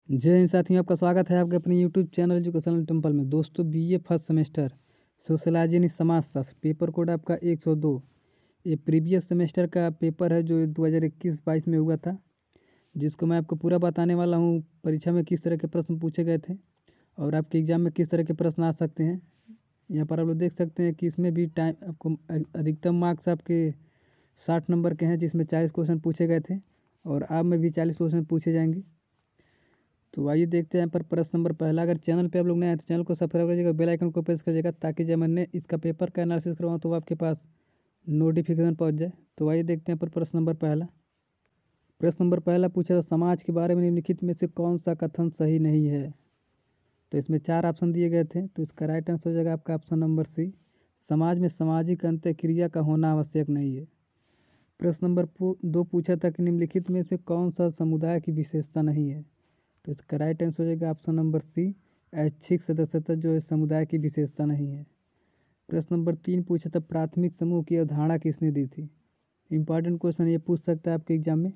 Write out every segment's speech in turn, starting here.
जय हिंद साथियों, आपका स्वागत है आपके अपने यूट्यूब चैनल एजुकेशनल टेम्पल में। दोस्तों, बीए फर्स्ट सेमेस्टर सोशलॉजी यानी समाजशास्त्र, पेपर कोड आपका 102। ये प्रीवियस सेमेस्टर का पेपर है जो 2021-22 में हुआ था, जिसको मैं आपको पूरा बताने वाला हूँ। परीक्षा में किस तरह के प्रश्न पूछे गए थे और आपके एग्ज़ाम में किस तरह के प्रश्न आ सकते हैं। यहाँ पर आप लोग देख सकते हैं कि इसमें भी टाइम आपको अधिकतम मार्क्स आपके 60 नंबर के हैं, जिसमें 40 क्वेश्चन पूछे गए थे और आप में भी 40 क्वेश्चन पूछे जाएंगे। तो आइए देखते हैं यहाँ पर प्रश्न नंबर पहला। अगर चैनल पे आप लोग नए हैं तो चैनल को सब्सक्राइब करिएगा, बेल आइकन को प्रेस करिएगा, ताकि जब मैंने इसका पेपर का एनालिसिस करवाऊँ तो आपके पास नोटिफिकेशन पहुँच जाए। तो आइए देखते हैं पर प्रश्न नंबर पहला। प्रश्न नंबर पहला पूछा था, समाज के बारे में निम्नलिखित में से कौन सा कथन सही नहीं है। तो इसमें 4 ऑप्शन दिए गए थे, तो इसका राइट आंसर हो जाएगा आपका ऑप्शन नंबर सी, समाज में सामाजिक अंतःक्रिया का होना आवश्यक नहीं है। प्रश्न नंबर 2 पूछा था कि निम्नलिखित में से कौन सा समुदाय की विशेषता नहीं है। तो इसका राइट आंसर हो जाएगा ऑप्शन नंबर सी, ऐच्छिक सदस्यता जो है समुदाय की विशेषता नहीं है। प्रश्न नंबर 3 पूछा था, प्राथमिक समूह की अवधारणा किसने दी थी। इंपॉर्टेंट क्वेश्चन ये पूछ सकता है आपके एग्जाम में।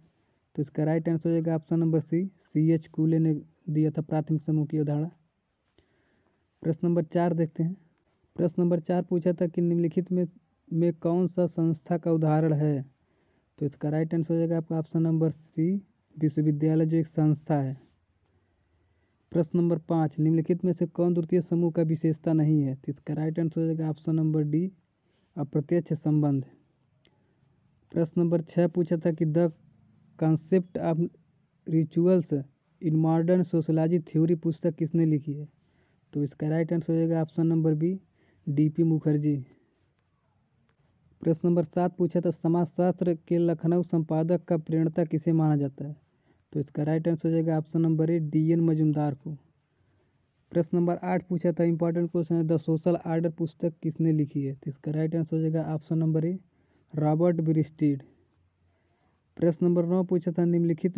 तो इसका राइट आंसर हो जाएगा ऑप्शन नंबर सी एच कूले ने दिया था प्राथमिक समूह की अवधारणा। प्रश्न नंबर 4 देखते हैं। प्रश्न नंबर 4 पूछा था कि निम्नलिखित में कौन सा संस्था का उदाहरण है। तो इसका राइट आंसर हो जाएगा आपका ऑप्शन नंबर सी, विश्वविद्यालय जो एक संस्था है। प्रश्न नंबर 5, निम्नलिखित में से कौन द्वितीय समूह का विशेषता नहीं है। तो इसका राइट आंसर हो जाएगा ऑप्शन नंबर डी, अप्रत्यक्ष संबंध। प्रश्न नंबर 6 पूछा था कि the concept of rituals in modern sociology theory पुस्तक किसने लिखी है। तो इसका राइट आंसर हो जाएगा option number B, DP Mukherjee. प्रश्न नंबर 7 पूछा था, समाजशास्त्र के लखनऊ संपादक का प्रणेता किसे माना जाता है। तो इसका राइट आंसर हो जाएगा option number A, DN Majumdar को। प्रश्न नंबर 8 पूछा था, इंपॉर्टेंट क्वेश्चन है, द सोशल आर्डर पुस्तक किसने लिखी है। तो इसका राइट आंसर हो जाएगा ऑप्शन नंबर ए, रॉबर्ट ब्रिस्टीड। प्रश्न नंबर 9 पूछा था, निम्नलिखित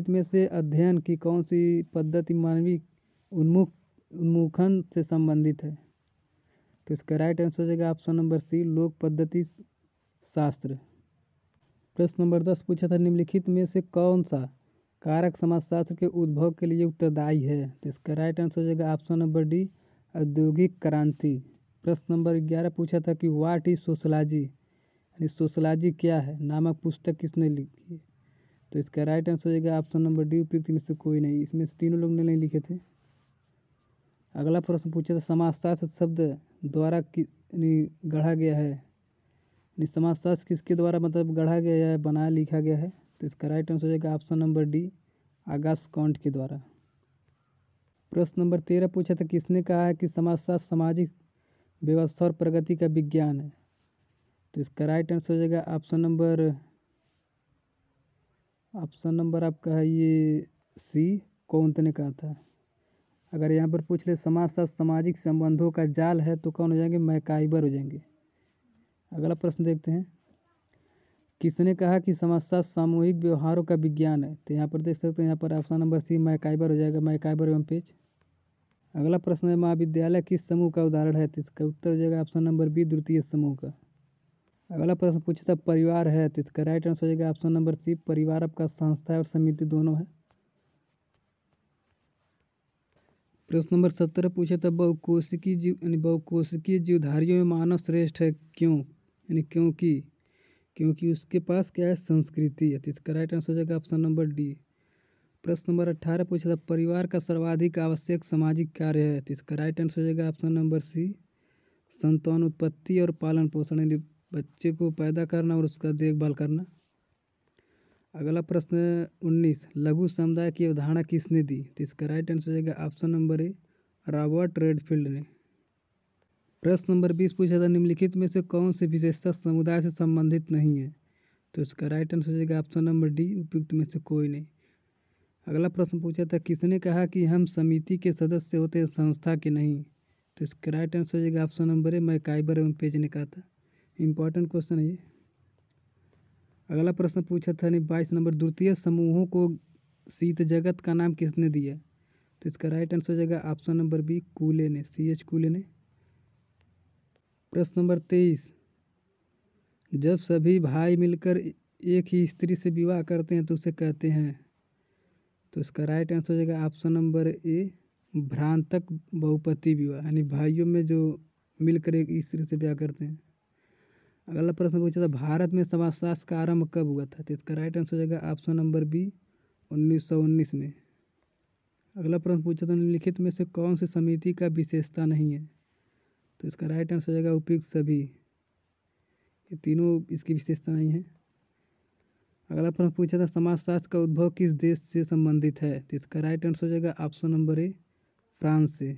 में से अध्ययन की कौन सी पद्धति मानवीय उन्मुखन से संबंधित है। तो इसका राइट आंसर हो जाएगा ऑप्शन नंबर सी, लोक पद्धति शास्त्र। प्रश्न नंबर 10 पूछा था, निम्नलिखित में से कौन सा कारक समाजशास्त्र के उद्भव के लिए उत्तरदायी है। तो इसका राइट आंसर हो जाएगा ऑप्शन नंबर डी, औद्योगिक क्रांति। प्रश्न नंबर 11 पूछा था कि व्हाट इज सोशलॉजी, यानी सोशलॉजी क्या है नामक पुस्तक किसने लिखी है। तो इसका राइट आंसर हो जाएगा ऑप्शन नंबर डी, उपयुक्त में से कोई नहीं। इसमें से तीनों लोग ने नहीं लिखे थे। अगला प्रश्न पूछा था, समाजशास्त्र शब्द द्वारा गढ़ा गया है, समाजशास्त्र किसके द्वारा मतलब गढ़ा गया है, बनाया लिखा गया है। तो इसका राइट आंसर हो जाएगा ऑप्शन नंबर डी, आगास कॉन्ट के द्वारा। प्रश्न नंबर 13 पूछा था, किसने कहा है कि समाजशास्त्र सामाजिक व्यवस्था और प्रगति का विज्ञान है। तो इसका राइट आंसर हो जाएगा ऑप्शन नंबर आपका है ये सी, कौंत ने कहा था। अगर यहाँ पर पूछ ले समाजशास्त्र सामाजिक संबंधों का जाल है तो कौन हो जाएंगे, मैकाइबर हो जाएंगे। अगला प्रश्न देखते हैं, किसने कहा कि समाजशास्त्र सामूहिक व्यवहारों का विज्ञान है। तो यहाँ पर देख सकते हैं, यहाँ पर ऑप्शन नंबर सी, मैकाइबर हो जाएगा, मैकाइबर एवं पेज। अगला प्रश्न है, महाविद्यालय किस समूह का उदाहरण है। तो इसका उत्तर हो जाएगा ऑप्शन नंबर बी, द्वितीय समूह का। अगला प्रश्न पूछा था, परिवार है। तो इसका राइट आंसर हो जाएगा ऑप्शन नंबर सी, परिवार आपका संस्था और समिति दोनों है। प्रश्न नंबर 17 पूछा था, बहुकोशिकीय जीवधारियों में मानव श्रेष्ठ है क्यों, यानी क्योंकि उसके पास क्या है, संस्कृति है। तो इसका राइट आंसर हो जाएगा ऑप्शन नंबर डी। प्रश्न नंबर 18 पूछा था, परिवार का सर्वाधिक आवश्यक सामाजिक कार्य है। तो इसका राइट आंसर हो जाएगा ऑप्शन नंबर सी, संतान उत्पत्ति और पालन पोषण, यानी बच्चे को पैदा करना और उसका देखभाल करना। अगला प्रश्न 19, लघु समुदाय की अवधारणा किसने दी। तो इसका राइट आंसर हो जाएगा ऑप्शन नंबर ए, रॉबर्ट रेडफील्ड ने। प्रश्न नंबर 20 पूछा था, निम्नलिखित में से कौन सी विशेषता समुदाय से संबंधित नहीं है। तो इसका राइट आंसर हो जाएगा ऑप्शन नंबर डी, उपयुक्त में से कोई नहीं। अगला प्रश्न पूछा था, किसने कहा कि हम समिति के सदस्य होते हैं, संस्था के नहीं। तो इसका राइट आंसर हो जाएगा ऑप्शन नंबर ए, मैकाइबर एवं पेज ने कहा था। इंपॉर्टेंट क्वेश्चन है ये। अगला प्रश्न पूछा था 22 नंबर, द्वितीय समूहों को शीत जगत का नाम किसने दिया। तो इसका राइट आंसर हो जाएगा ऑप्शन नंबर बी, कूले ने, CH कूले ने। प्रश्न नंबर 23, जब सभी भाई मिलकर एक ही स्त्री से विवाह करते हैं तो उसे कहते हैं। तो इसका राइट आंसर हो जाएगा ऑप्शन नंबर ए, भ्रांतक बहुपति विवाह, यानी भाइयों में जो मिलकर एक स्त्री से ब्याह करते हैं। अगला प्रश्न पूछा था भारत में समाजशास्त्र का आरंभ कब हुआ था, तो इसका राइट आंसर हो जाएगा ऑप्शन नंबर बी, 1919 में। अगला प्रश्न पूछा था निम्नलिखित में से कौन सी समिति का विशेषता नहीं है, तो इसका राइट आंसर हो जाएगा उपयुक्त सभी, ये तीनों इसकी विशेषता नहीं है। अगला प्रश्न पूछा था समाजशास्त्र का उद्भव किस देश से संबंधित है, तो इसका राइट आंसर हो जाएगा ऑप्शन नंबर ए, फ्रांस से।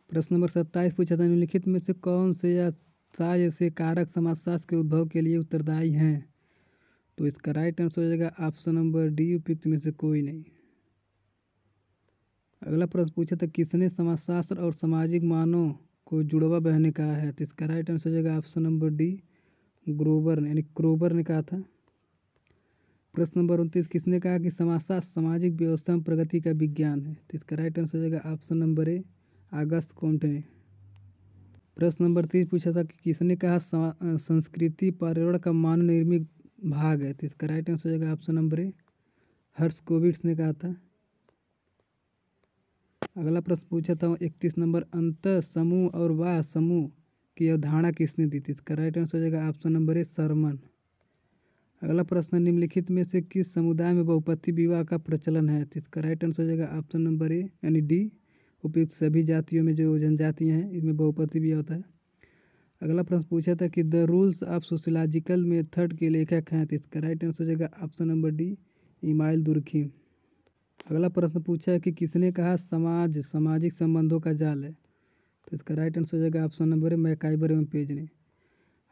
प्रश्न नंबर 27 पूछा था निम्नलिखित में से कौन से या साय से कारक समाजशास्त्र के उद्भव के लिए उत्तरदायी हैं, तो इसका राइट आंसर हो जाएगा ऑप्शन नंबर डी, उपयुक्त में से कोई नहीं। अगला प्रश्न पूछा था किसने समाजशास्त्र और सामाजिक मानों को जुड़वा बहने कहा है, तो इसका राइट आंसर हो जाएगा ऑप्शन नंबर डी, ग्रोबर ने, यानी क्रोबर ने कहा था। प्रश्न नंबर 29 किसने कहा कि समाजशास्त्र सामाजिक व्यवस्था में प्रगति का विज्ञान है, तो इसका राइट आंसर हो जाएगा ऑप्शन नंबर ए, अगस्त कोम्टे ने। प्रश्न नंबर 30 पूछा था कि किसने कहा संस्कृति पर्यावरण का मानव निर्मित भाग है, तो इसका राइट आंसर हो जाएगा ऑप्शन नंबर ए, हर्स्कोविट्ज़ ने कहा था। अगला प्रश्न पूछा था 31 नंबर अंत समूह और वाह समूह की अवधारणा किसने दी थी, इसका राइट आंसर हो जाएगा ऑप्शन नंबर ए, शरमन। अगला प्रश्न निम्नलिखित में से किस समुदाय में बहुपति विवाह का प्रचलन है, तो इसका राइट आंसर हो जाएगा ऑप्शन नंबर ए, यानी डी, उपयुक्त सभी जातियों में जो जनजातियाँ हैं इसमें बहुपति विवाह होता है। अगला प्रश्न पूछा था कि the rules of sociological method के लेखक हैं, तो इसका राइट आंसर हो जाएगा option number D, email Durkheim. अगला प्रश्न पूछा है कि किसने कहा समाज सामाजिक संबंधों का जाल है, तो इसका राइट आंसर हो जाएगा ऑप्शन नंबर ए, मैकाइबर एवं पेज ने।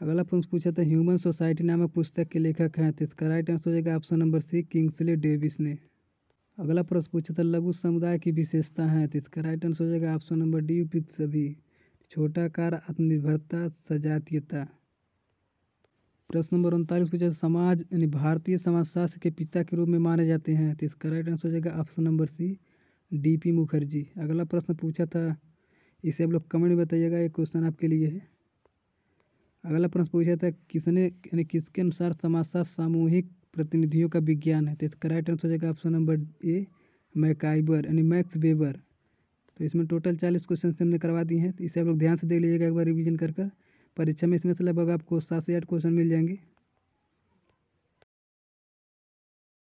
अगला प्रश्न पूछा था ह्यूमन सोसाइटी नामक पुस्तक के लेखक हैं, तो इसका राइट आंसर हो जाएगा option number C, Kingsley Davis ने। अगला प्रश्न पूछा था लघु समुदाय की विशेषता है, तो इसका राइट आंसर हो जाएगा ऑप्शन नंबर डी, उपयुक्त सभी, छोटा आकार, आत्मनिर्भरता, सजातीयता। प्रश्न नंबर 39 पूछा समाज यानी भारतीय समाजशास्त्र के पिता के रूप में माने जाते हैं, तो इसका राइट आंसर हो जाएगा option number C, DP Mukherjee. अगला प्रश्न पूछा था इसे आप लोग कमेंट में बताइएगा, ये क्वेश्चन आपके लिए है। अगला प्रश्न पूछा था किसने यानी किसके अनुसार समाजशास्त्र सामूहिक प्रतिनिधियों का विज्ञान है, तो इसका राइट आंसर हो जाएगा ऑप्शन नंबर ए, मैकाइबर यानी मैक्स वेबर। तो इसमें टोटल 40 क्वेश्चन हमने करवा दिए हैं, तो इसे आप लोग ध्यान से देख लीजिएगा एक बार रिवीजन कर परीक्षा में इसमें से लगभग आपको 7 से 8 क्वेश्चन मिल जाएंगे।